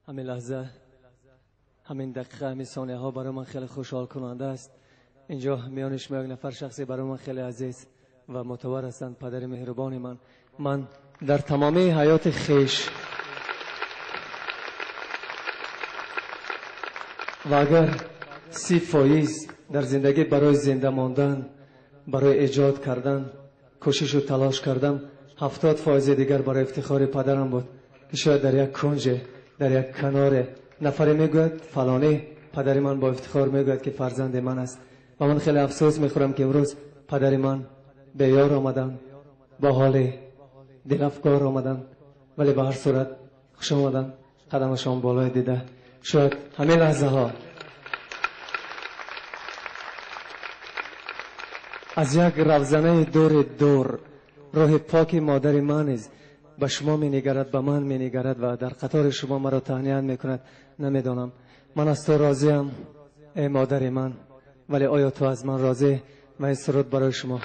همین لحظه، همین دقیقه، همین ثانیه ها برای من خیلی خوشحال کننده است. اینجا میان شما یک نفر شخصی برای من خیلی عزیز و معتبر هستند، پدر مهربان من در تمامی حیات خیش و اگر 30% در زندگی برای زنده ماندن، برای ایجاد کردن کوشش و تلاش کردم، 70% دیگر برای افتخار پدرم بود که شاید در یک کنج، در یک کنار نفری میگوید فلانی پدر من با افتخار میگوید که فرزند من است. و من خیلی افسوس میخورم که امروز پدر من به یار آمدن، با حال دلافگار آمدن، ولی به هر صورت خوش آمدن، قدمشان بالای دیده. شاید همین لحظه ها از یک روزنه دور روح پاک مادر من است، به شما می نگرد، به من می نگرد و در قطار شما مرا تهنیت می کند. نمیدانم من از تو راضیم ای مادر من، ولی آیا تو از من راضی؟ و این سرود برای شما.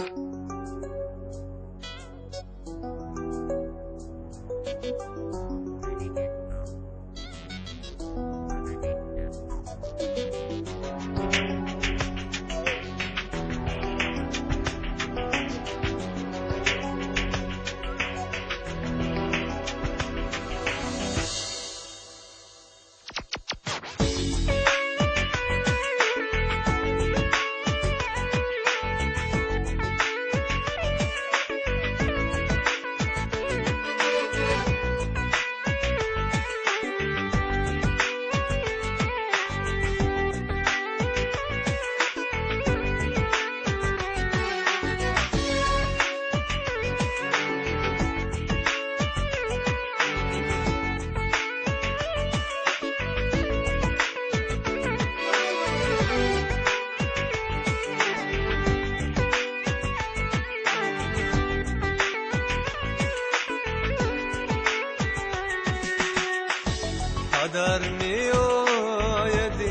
پدر می آید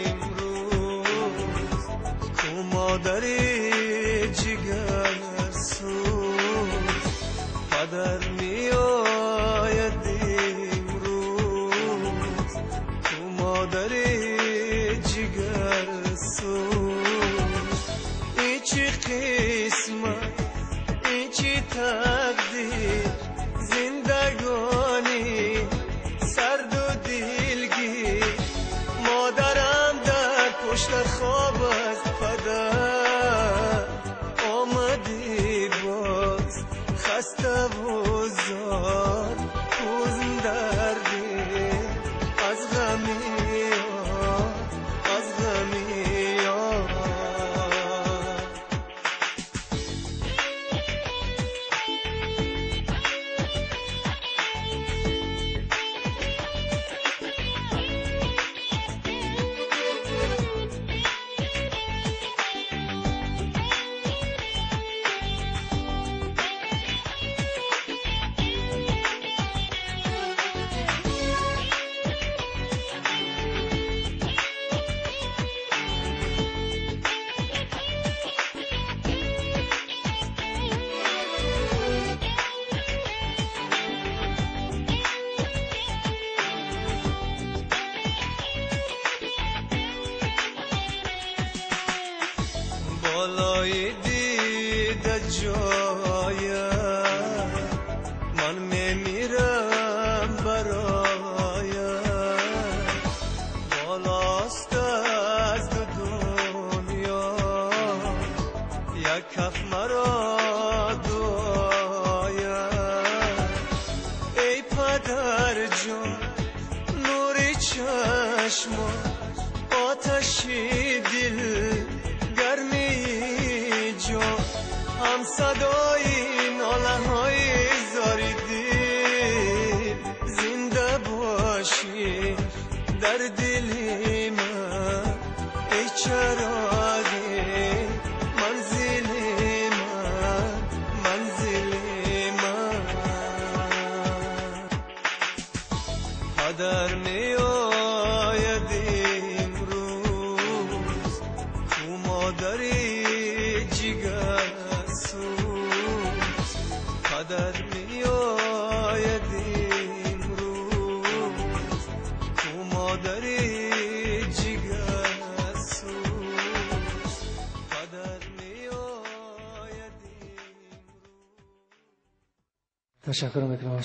امروز کو مادری جگر سوز. پدر می آید امروز کو مادری جگر سوز. این چی قسمت، این چی تقدیر، زندگانی سرد و دلگیر. مادرم در پشت خواب است، پدر آمدی باز خسته و زار، کوزم دردی از غمی یار، از غمی یار. بالای دیده جایم من میمیرم برایم. بالاست از دنیا یک کف مرا دعایم. ای پدر جان نوری چشمان، آتشی دل، گرمی جان، هم صدای ناله های زاری دل. زنده باشی در دل من ای چراغ منزل من، منزل من. پدر می آید امروز کو مادری جگر سوز. پدر می آید امروز مادری جگرسوز پدر میآید. تشکر میکنم.